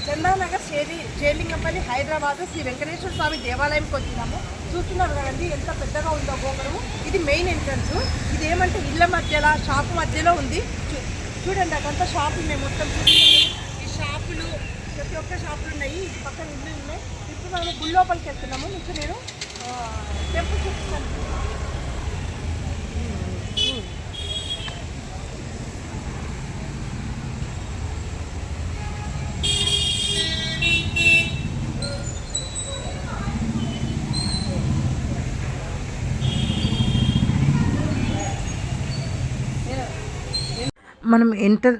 చందానగర్ షేర్లింగంపల్లి హైదరాబాద్ శ్రీ వెంకటేశ్వర స్వామి దేవాలయంకి వచ్చినాము. చూస్తున్నారు కదండి ఎంత పెద్దగా ఉందో గోపురము. ఇది మెయిన్ ఎంట్రన్స్. ఇది ఏమంటే ఇళ్ళ మధ్యలో షాపు మధ్యలో ఉంది. చూడండి అదంతా షాపులు ఉన్నాయి. మొత్తం ఈ షాపులు ప్రతి ఒక్క షాపులు ఉన్నాయి. పక్కన ఇల్లు ఉన్నాయి. ఇప్పుడు మనం గుడి లోపలికి వెళ్తున్నాము. మీకు నేను టెంపుల్ చూపిస్తాను. మనం ఎంటర్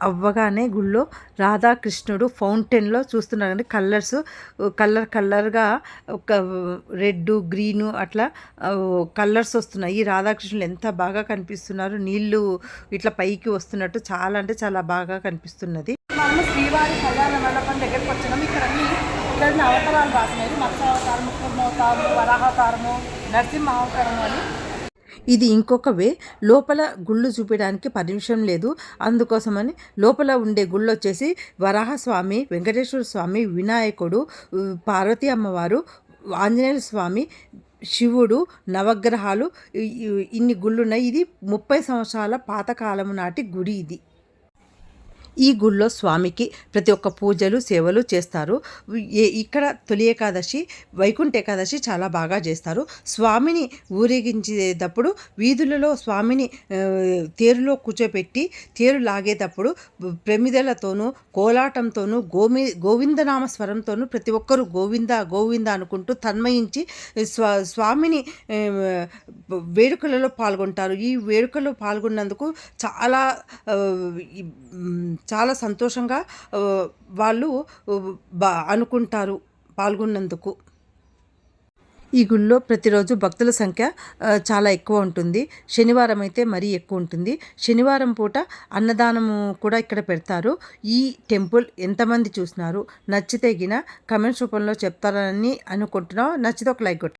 అవ్వగానే గుళ్ళో రాధాకృష్ణుడు ఫౌంటైన్లో చూస్తున్నారు. కలర్గా ఒక రెడ్ గ్రీను అట్లా కలర్స్ వస్తున్నాయి. ఈ రాధాకృష్ణులు ఎంత బాగా కనిపిస్తున్నారు. నీళ్లు ఇట్లా పైకి వస్తున్నట్టు చాలా అంటే చాలా బాగా కనిపిస్తున్నది. మనము శ్రీవారి కళ్యాణ మండపం దగ్గరికి వచ్చినాము. ఇక్కడ అన్ని అవతారాలు రాసినాయి. మత్స్యావతారము, కూర్మావతారము, వరాహావతారము, నరసింహ అవతారము అని. ఇది ఇంకొక వే. లోపల గుళ్ళు చూపించడానికి పర్మిషన్ లేదు. అందుకోసమని లోపల ఉండే గుళ్ళు వచ్చేసి వరాహస్వామి, వెంకటేశ్వర స్వామి, వినాయకుడు, పార్వతీ అమ్మవారు, ఆంజనేయ స్వామి, శివుడు, నవగ్రహాలు, ఇన్ని గుళ్ళు ఉన్నాయి. ఇది 30 సంవత్సరాల పాతకాలము నాటి గుడి ఇది. ఈ గుళ్ళో స్వామికి ప్రతి ఒక్క పూజలు సేవలు చేస్తారు. ఇక్కడ తొలి ఏకాదశి, వైకుంఠ ఏకాదశి చాలా బాగా చేస్తారు. స్వామిని ఊరేగించేటప్పుడు వీధులలో స్వామిని తేరులో కూర్చోపెట్టి తేరు లాగేటప్పుడు ప్రమిదలతోనూ కోలాటంతోనూ గోవిందనామ స్వరంతోనూ ప్రతి ఒక్కరూ గోవింద గోవింద అనుకుంటూ తన్మయించి స్వామిని వేడుకలలో పాల్గొంటారు. ఈ వేడుకలో పాల్గొన్నందుకు చాలా సంతోషంగా వాళ్ళు అనుకుంటారు పాల్గొన్నందుకు. ఈ గుళ్ళో ప్రతిరోజు భక్తుల సంఖ్య చాలా ఎక్కువ ఉంటుంది. శనివారం అయితే మరీ ఎక్కువ ఉంటుంది. శనివారం పూట అన్నదానము కూడా ఇక్కడ పెడతారు. ఈ టెంపుల్ ఎంతమంది చూసినారు, నచ్చితే గిన కమెంట్స్ రూపంలో చెప్తారని అనుకుంటున్నాం. నచ్చితే ఒక లైక్ కొట్టండి.